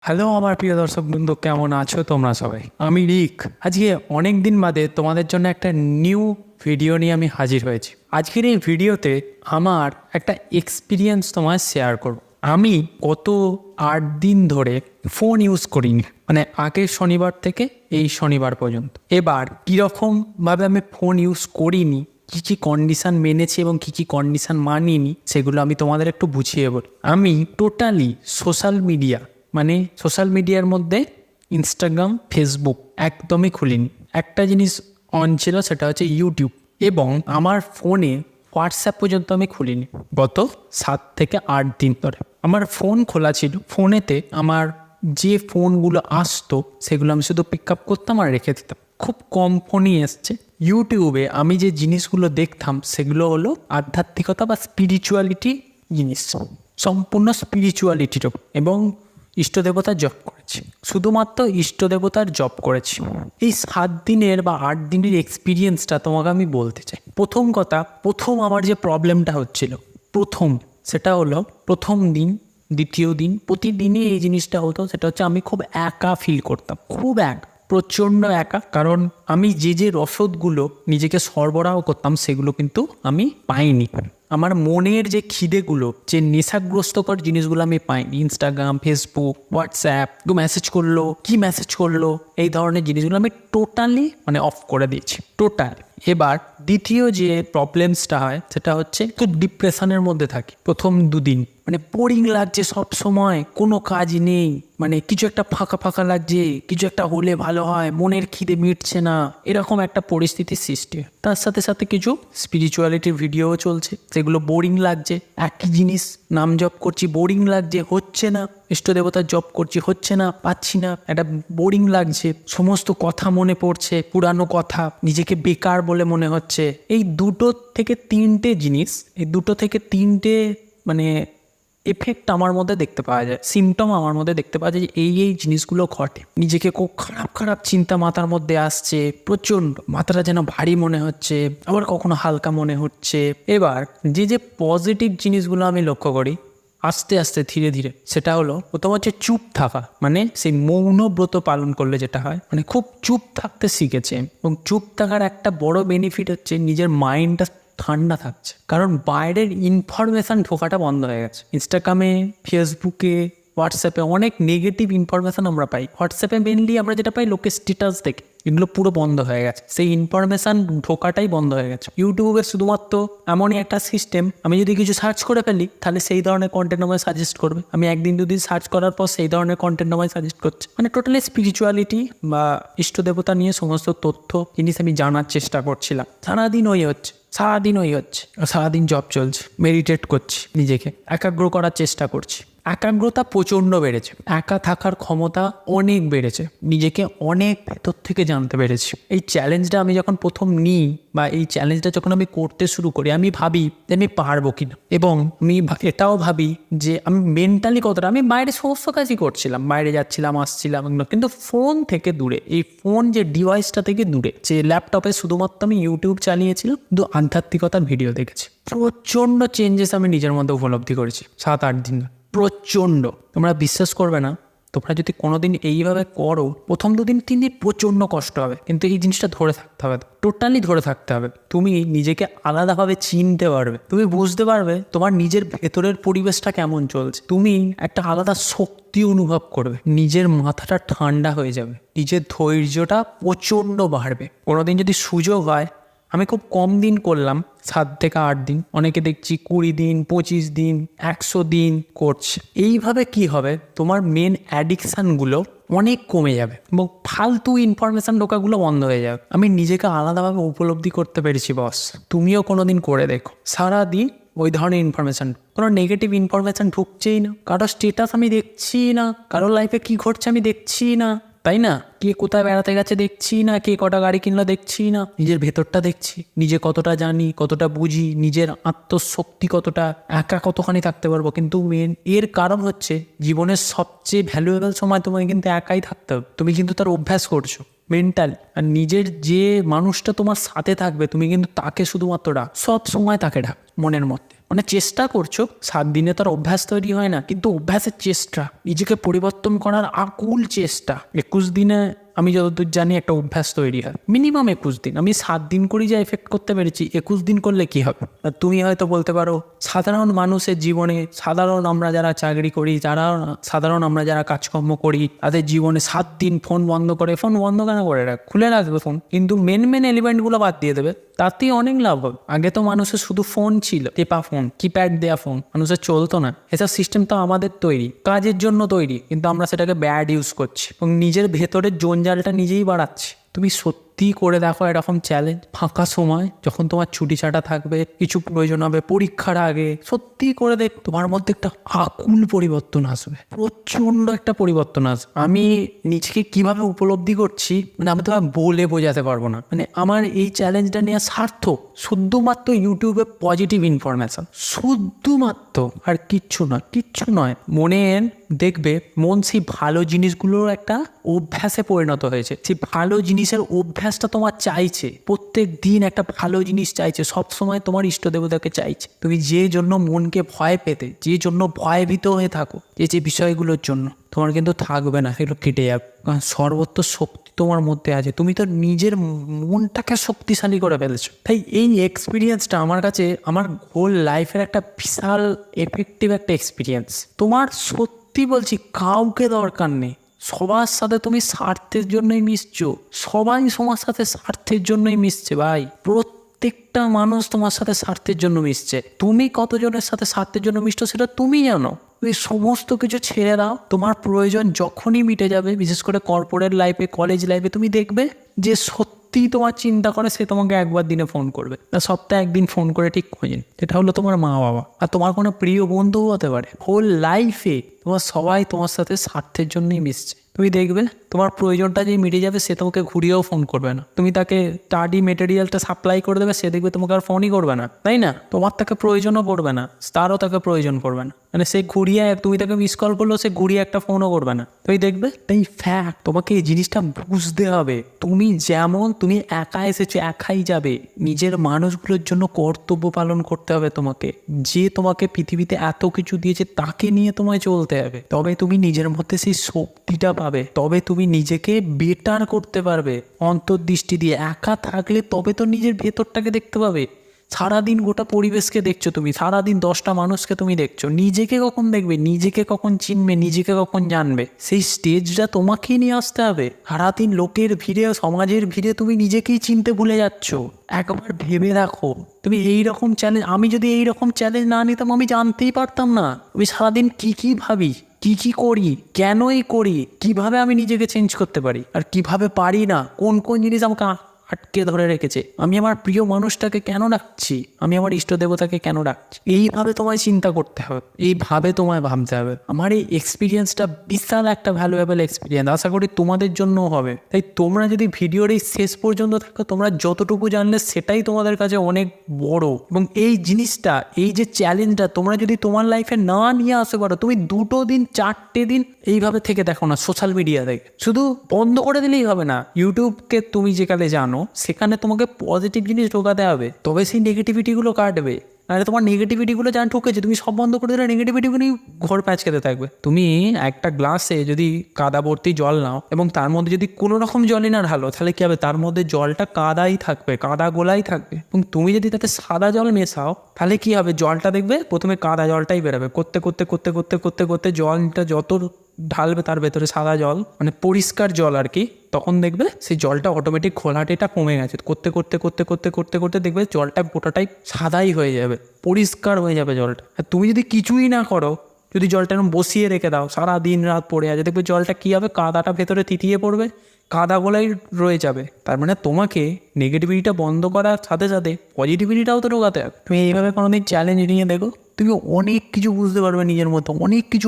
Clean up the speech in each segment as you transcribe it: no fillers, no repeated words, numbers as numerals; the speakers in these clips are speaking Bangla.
হ্যালো আমার প্রিয় দর্শক বন্ধু, কেমন আছো তোমরা সবাই? আমি রিক। আজকে অনেক দিন বাদে তোমাদের জন্য একটা নিউ ভিডিও নিয়ে আমি হাজির হয়েছি। আজকের এই ভিডিওতে আমার একটা এক্সপিরিয়েন্স তোমায় শেয়ার করব। আমি গত 8 দিন ধরে ফোন ইউজ করিনি, মানে আগের শনিবার থেকে এই শনিবার পর্যন্ত। এবার কীরকমভাবে আমি ফোন ইউজ করিনি, কী কী কন্ডিশান মেনেছি এবং কী কী কন্ডিশান মানিনি, সেগুলো আমি তোমাদের একটু বুঝিয়ে বলি। আমি টোটালি সোশ্যাল মিডিয়ার মধ্যে ইনস্টাগ্রাম, ফেসবুক একদমই খুলিনি। একটা জিনিস অন ছিল, সেটা হচ্ছে ইউটিউব, এবং আমার ফোনে হোয়াটসঅ্যাপ পর্যন্ত আমি খুলিনি গত 7 থেকে 8 দিন ধরে। আমার ফোন খোলা ছিল, ফোনেতে আমার যে ফোনগুলো আসতো সেগুলো আমি শুধু পিক আপ করতাম আর রেখে দিতাম। খুব কম ফোনই এসছে। ইউটিউবে আমি যে জিনিসগুলো দেখতাম সেগুলো হলো আধ্যাত্মিকতা বা স্পিরিচুয়ালিটি জিনিস, সম্পূর্ণ স্পিরিচুয়ালিটির ওপর, এবং ইষ্টদেবতার জপ করেছি, শুধুমাত্র ইষ্টদেবতার জপ করেছি। এই 7 দিনের বা 8 দিনের এক্সপিরিয়েন্সটা তোমাকে আমি বলতে চাই। প্রথম আমার যে প্রবলেমটা হচ্ছিল, সেটা হলো প্রথম দিন, দ্বিতীয় দিন, প্রতিদিনই এই জিনিসটা হতো। সেটা হচ্ছে আমি খুব একা ফিল করতাম, প্রচণ্ড একা। কারণ আমি যে রসদগুলো নিজেকে সরবরাহ করতাম সেগুলো কিন্তু আমি পাইনি। আমার মনের যে খিদেগুলো, যে নেশাগ্রস্তকর জিনিসগুলো আমি পাইনি। ইনস্টাগ্রাম, ফেসবুক, হোয়াটসঅ্যাপ, কি মেসেজ করলো, এই ধরনের জিনিসগুলো আমি টোটালি অফ করে দিয়েছি, টোটাল। এবার দ্বিতীয় যে প্রবলেমসটা হয় সেটা হচ্ছে খুব ডিপ্রেশনের মধ্যে থাকি প্রথম 2 দিন। বোরিং লাগছে, সব সময় কোনো কাজ নেই, কিছু একটা ফাঁকা ফাঁকা লাগছে, কিছু একটা হলে ভালো হয়, মনের খিদে মিটছে না, এরকম একটা পরিস্থিতির সৃষ্টি হয়। তার সাথে সাথে কিছু স্পিরিচুয়ালিটির ভিডিও চলছে, সেগুলো বোরিং লাগছে। একই জিনিস নাম জপ করছি, বোরিং লাগছে, হচ্ছে না। ইষ্টদেবতার জপ করছি, হচ্ছে না, পাচ্ছি না, একটা বোরিং লাগছে। সমস্ত কথা মনে পড়ছে, পুরানো কথা, নিজেকে বেকার বলে মনে হচ্ছে। এই 2 থেকে 3টে জিনিস, এই 2 থেকে 3টে এফেক্ট আমার মধ্যে দেখতে পাওয়া যায়, সিমটম আমার মধ্যে দেখতে পাওয়া যায় যে এই জিনিসগুলো ঘটে। নিজেকে খুব খারাপ খারাপ চিন্তা মাথার মধ্যে আসছে, প্রচণ্ড মাথাটা যেন ভারী মনে হচ্ছে, আবার কখনো হালকা মনে হচ্ছে। এবার যে পজিটিভ জিনিসগুলো আমি লক্ষ্য করি আস্তে আস্তে ধীরে ধীরে, সেটা হলো প্রথম হচ্ছে চুপ থাকা। সেই মৌনব্রত পালন করলে যেটা হয়, খুব চুপ থাকতে শিখেছে। এবং চুপ থাকার একটা বড় বেনিফিট হচ্ছে নিজের মাইন্ডটা ঠান্ডা থাকছে, কারণ বাইরের ইনফরমেশান ঢোকাটা বন্ধ হয়ে গেছে। ইনস্টাগ্রামে, ফেসবুকে, হোয়াটসঅ্যাপে অনেক নেগেটিভ ইনফরমেশান আমরা পাই। হোয়াটসঅ্যাপে মেনলি আমরা যেটা পাই লোকের স্ট্যাটাস দেখে, এগুলো পুরো বন্ধ হয়ে গেছে, সেই ইনফরমেশান ঢোকাটাই বন্ধ হয়ে গেছে। ইউটিউবের শুধুমাত্র এমনই একটা সিস্টেম, আমি যদি কিছু সার্চ করে ফেলি তাহলে সেই ধরনের কন্টেন্ট আমায় সাজেস্ট করবে। আমি 1 দিন 2 দিন সার্চ করার পর সেই ধরনের কন্টেন্ট আমায় সাজেস্ট করছে। টোটালি স্পিরিচুয়ালিটি বা ইষ্টদেবতা নিয়ে সমস্ত তথ্য জিনিস আমি জানার চেষ্টা করছিলাম। সারাদিন জব চলছে, মেডিটেট করছি, নিজেকে একাগ্র করার চেষ্টা করছি। একাগ্রতা প্রচণ্ড বেড়েছে, একা থাকার ক্ষমতা অনেক বেড়েছে, নিজেকে অনেক ভেতর থেকে জানতে পেরেছি। এই চ্যালেঞ্জটা আমি যখন প্রথম নিই, বা এই চ্যালেঞ্জটা যখন আমি করতে শুরু করি, আমি ভাবি যে আমি পারবো কিনা, এবং আমি এটাও ভাবি যে আমি মেন্টালি কতটা। আমি বাইরে সমস্ত কাজই করছিলাম, বাইরে যাচ্ছিলাম, আসছিলাম, কিন্তু ফোন থেকে দূরে, এই ফোন যে ডিভাইসটা থেকে দূরে, যে ল্যাপটপে শুধুমাত্র আমি ইউটিউব চালিয়েছিলাম, কিন্তু আধ্যাত্মিকতার ভিডিও দেখেছি। প্রচণ্ড চেঞ্জেস আমি নিজের মধ্যে উপলব্ধি করেছি 7-8 দিন। প্রচণ্ড, তোমরা বিশ্বাস করবে না। তোমরা যদি কোনোদিন এইভাবে করো, প্রথম 2 দিন 3 দিন প্রচণ্ড কষ্ট হবে, কিন্তু এই জিনিসটা ধরে থাকতে হবে, টোটালি ধরে থাকতে হবে। তুমি নিজেকে আলাদাভাবে চিনতে পারবে, তুমি বুঝতে পারবে তোমার নিজের ভেতরের পরিবেশটা কেমন চলছে। তুমি একটা আলাদা শক্তি অনুভব করবে, নিজের মাথাটা ঠান্ডা হয়ে যাবে, নিজের ধৈর্যটা প্রচণ্ড বাড়বে। কোনোদিন যদি সুযোগ হয়, আমি খুব কম দিন করলাম, 7 থেকে 8 দিন, অনেকে দেখছি 20 দিন, 25 দিন, 100 দিন করছে। এইভাবে কি হবে, তোমার মেন অ্যাডিকশানগুলো অনেক কমে যাবে এবং ফালতু ইনফরমেশান ঢোকাগুলো বন্ধ হয়ে যাবে। আমি নিজেকে আলাদাভাবে উপলব্ধি করতে পেরেছি বস। তুমিও কোনোদিন করে দেখো। সারাদিন ওই ধরনের ইনফরমেশান, কোনো নেগেটিভ ইনফরমেশান ঢুকছেই না, কারো স্টেটাস আমি দেখছি না, কারো লাইফে কি ঘটছে আমি দেখছি না, তাই না? কে কোথায় বেড়াতে গেছে দেখছি না, কে কটা গাড়ি কিনলো দেখছি না, নিজের ভেতরটা দেখছি, নিজে কতটা জানি, কতটা বুঝি, নিজের আত্মশক্তি কতটা, একা কতখানি থাকতে পারবো। কিন্তু এর কারণ হচ্ছে জীবনের সবচেয়ে ভ্যালুয়েবল সময় তোমাকে কিন্তু একাই থাকতে হবে, তুমি কিন্তু তার অভ্যাস করছো। মেন্টাল। আর নিজের যে মানুষটা তোমার সাথে থাকবে তুমি কিন্তু তাকে শুধুমাত্র ডাক, সব সময় তাকে ডাক মনের মধ্যে। মানে চেষ্টা করছো, 7 দিনে তার অভ্যাস তৈরি হয় না, কিন্তু অভ্যাসের চেষ্টা, নিজেকে পরিবর্তন করার আকুল চেষ্টা। 21 দিনে আমি যতদূর জানি একটা অভ্যাস তৈরি হয়, মিনিমাম 21 দিন। আমি 7 দিন করেই যা এফেক্ট করতে পেরেছি, 21 দিন করলে কি হবে? আর তুমি হয়তো বলতে পারো সাধারণ মানুষের জীবনে, সাধারণ আমরা যারা চাকরি করি, সাধারণ আমরা যারা কাজকর্ম করি, তাদের জীবনে 7 দিন ফোন বন্ধ করে, ফোন বন্ধ কেন করে রাখ, খুলে রাখবে ফোন, কিন্তু মেন এলিমেন্টগুলো বাদ দিয়ে দেবে, তাতেই অনেক লাভ হবে। আগে তো মানুষের শুধু ফোন ছিল, টেপা ফোন, কিপ্যাড দেওয়া ফোন, মানুষের চলতো না। এসব সিস্টেম তো আমাদের তৈরি, কাজের জন্য তৈরি, কিন্তু আমরা সেটাকে ব্যাড ইউজ করছি এবং নিজের ভেতরের জঞ্জালটা নিজেই বাড়াচ্ছি। তুমি সত্যি করে দেখো এরকম চ্যালেঞ্জ, ফাঁকা সময় যখন তোমার ছুটি ছাটা থাকবে, কিছু প্রয়োজন হবে পরীক্ষার আগে, সত্যি করে দেখ তোমার মধ্যে একটা আকুল পরিবর্তন আসবে, প্রচণ্ড একটা পরিবর্তন আসবে। আমি নিজেকে কিভাবে উপলব্ধি করছি মানে আমি তোমায় বলে বোঝাতে পারবো না। মানে আমার এই চ্যালেঞ্জটা নিয়ে সার্থক শুধুমাত্র ইউটিউবে পজিটিভ ইনফরমেশন, শুধুমাত্র, আর কিচ্ছু নয়। দেখবে মন সেই ভালো জিনিসগুলোর একটা অভ্যাসে পরিণত হয়েছে। সেই ভালো জিনিসের অভ্যাসটা তোমার চাইছে, প্রত্যেক দিন একটা ভালো জিনিস চাইছে, সবসময় তোমার ইষ্ট দেবতাকে চাইছে। তুমি যে জন্য মনকে ভয় পেতে, যে জন্য ভয়ভীত হয়ে থাকো, যে বিষয়গুলোর জন্য, তোমার কিন্তু থাকবে না, সেগুলো কেটে যাবে। কারণ সর্বত্র শক্তি তোমার মধ্যে আছে, তুমি তো নিজের মনটাকে শক্তিশালী করে ফেলেছো। তাই এই এক্সপিরিয়েন্সটা আমার কাছে আমার হোল লাইফের একটা বিশাল এফেক্টিভ একটা এক্সপিরিয়েন্স। তোমার সত্যি বলছি কাউকে দরকার নেই, সবার সাথে তুমি স্বার্থের জন্যই মিশছো, সবাই তোমার সাথে স্বার্থের জন্যই মিশছে ভাই। প্রত্যেকটা মানুষ তোমার সাথে স্বার্থের জন্য মিশছে। তুমি কতজনের সাথে স্বার্থের জন্য মিশছো সেটা তুমি জানো। তুমি সমস্ত কিছু ছেড়ে দাও, তোমার প্রয়োজন যখনই মিটে যাবে, বিশেষ করে কর্পোরেট লাইফে, কলেজ লাইফে, তুমি দেখবে যে সত্যি তোমার চিন্তা করে সে তোমাকে একবার দিনে ফোন করবে, না সপ্তাহে একদিন ফোন করে ঠিক খোঁজেন। এটা হলো তোমার মা বাবা, আর তোমার কোনো প্রিয় বন্ধুও হতে পারে। হোল লাইফে তোমার সবাই তোমার সাথে স্বার্থের জন্যই মিশছে। তুমি দেখবে তোমার প্রয়োজনটা যে মিটে যাবে, সে তোমাকে ঘুরিয়েও ফোন করবে না। তুমি তাকে স্টাডি মেটেরিয়ালটা সাপ্লাই করে দেবে, সে দেখবে তোমাকে আর ফোনই করবে না, তাই না? তোমার তাকে প্রয়োজনও পড়বে না, তারও তাকে প্রয়োজন পড়বে না। মানে সে ঘুরিয়ে, তুমি তাকে মিস কল করলো, সে ঘুরিয়ে একটা ফোনও করবে না। তুমি দেখবে, তাই ফ্যাক্ট, তোমাকে এই জিনিসটা বুঝতে হবে। তুমি যেমন, তুমি একা এসেছো, একাই যাবে। নিজের মানুষগুলোর জন্য কর্তব্য পালন করতে হবে তোমাকে। যে তোমাকে পৃথিবীতে এত কিছু দিয়েছে তাকে নিয়ে তোমায় চলতে হবে, তবে তুমি নিজের মধ্যে সেই শক্তিটা পাবে, তবে তুমি নিজেকে বেটার করতে পারবে অন্তর্দৃষ্টি দিয়ে। একা থাকলে তবে তো নিজের ভেতরটাকে দেখতে পাবে। সারাদিন গোটা পরিবেশকে দেখছো তুমি, সারাদিন 10টা মানুষকে তুমি দেখছো, নিজেকে কখন দেখবে, নিজেকে কখন চিনবে, নিজেকে কখন জানবে? সেই স্টেজটা তোমাকেই নিয়ে আসতে হবে। সারাদিন লোকের ভিড়ে, সমাজের ভিড়ে তুমি নিজেকেই চিনতে ভুলে যাচ্ছ। একবার ভেবে দেখো, তুমি এইরকম চ্যালেঞ্জ, আমি যদি এইরকম চ্যালেঞ্জ না নিতাম, আমি জানতেই পারতাম না আমি সারাদিন কি ভাবি, কি করি, কেনই করি, কিভাবে আমি নিজেকে চেঞ্জ করতে পারি, আর কিভাবে পারি না, কোন জিনিস আমাকে আটকে ধরে রেখেছে, আমি আমার প্রিয় মানুষটাকে কেন ডাকছি, আমি আমার ইষ্ট দেবতাকে কেন ডাকছি। এইভাবে তোমায় চিন্তা করতে হবে, এইভাবে তোমায় ভাবতে হবে। আমার এই এক্সপিরিয়েন্সটা বিশাল একটা ভ্যালুয়েবল এক্সপিরিয়েন্স, আশা করি তোমাদের জন্যও হবে। তাই তোমরা যদি ভিডিওর এই শেষ পর্যন্ত থাকো, তোমরা যতটুকু জানলে সেটাই তোমাদের কাছে অনেক বড়। এবং এই জিনিসটা, এই যে চ্যালেঞ্জটা, তোমরা যদি তোমার লাইফে না নিয়ে আসতে পারো, তুমি 2 দিন 4টে দিন এইভাবে থেকে দেখো না সোশ্যাল মিডিয়া থেকে, শুধু বন্ধ করে দিলেই হবে না। ইউটিউবকে তুমি যেখানে জানো, সেখানে তোমাকে পজিটিভ জিনিস ঢোকাতে হবে, তবে সেই নেগেটিভিটিগুলো কাটবে। নাহলে তোমার নেগেটিভিটিগুলো যা ঢুকেছে, তুমি সব বন্ধ করে দিলে নেগেটিভিটিগুলো ঘর প্যাঁচ খেতে থাকবে। তুমি একটা গ্লাসে যদি কাদা ভর্তি জল নাও এবং তার মধ্যে যদি কোনো রকম জলই না ঢালো, তাহলে কি হবে? তার মধ্যে জলটা কাদাই থাকবে, কাদা গোলাই থাকবে। এবং তুমি যদি তাতে সাদা জল মেশাও, তাহলে কি হবে? জলটা দেখবে প্রথমে কাদা জলটাই বেরোবে, করতে করতে করতে করতে করতে করতে জলটা যত ঢালবে তার ভেতরে সাদা জল, মানে পরিষ্কার জল আর কি, তখন দেখবে সেই জলটা অটোমেটিক ঘোলাটেটা কমে গেছে। করতে করতে করতে করতে করতে করতে দেখবে জলটা গোটাটাই সাদাই হয়ে যাবে, পরিষ্কার হয়ে যাবে জলটা। আর তুমি যদি কিছুই না করো, যদি জলটা এরকম বসিয়ে রেখে দাও, সারা দিন রাত পড়ে আছে, দেখবে জলটা কী হবে? কাদাটা ভেতরে তিতিয়ে পড়বে, কাদা গোলাই রয়ে যাবে। তার মানে তোমাকে নেগেটিভিটিটা বন্ধ করার সাথে সাথে পজিটিভিটিটাও তো ঢোকাতে হবে। তুমি এইভাবে কোনোদিন চ্যালেঞ্জ নিয়ে দেখো, তুমি অনেক কিছু বুঝতে পারবে নিজের মতো, অনেক কিছু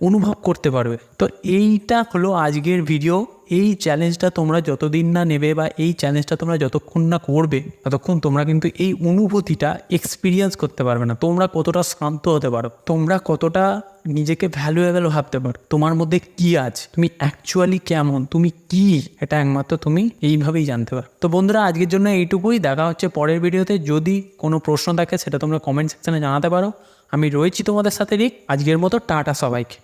অনুভব করতে পারবে। তো এইটা হলো আজকের ভিডিও। এই চ্যালেঞ্জটা তোমরা যতদিন না নেবে বা এই চ্যালেঞ্জটা তোমরা যতক্ষণ না করবে ততক্ষণ তোমরা কিন্তু এই অনুভূতিটা এক্সপিরিয়েন্স করতে পারবে না। তোমরা কতটা শান্ত হতে পারো, তোমরা কতটা নিজেকে ভ্যালুয়েবল ভাবতে পারো, তোমার মধ্যে কি আছে, তুমি অ্যাকচুয়ালি কেমন, তুমি কি, এটা একমাত্র তুমি এইভাবেই জানতে পারো। তো বন্ধুরা, আজকের জন্য এইটুকুই। দেখা হচ্ছে পরের ভিডিওতে। যদি কোনো প্রশ্ন থাকে সেটা তোমরা কমেন্ট সেকশনে জানাতে পারো। আমি রয়েছি তোমাদের সাথে রিক। আজকের মতো টাটা সবাইকে।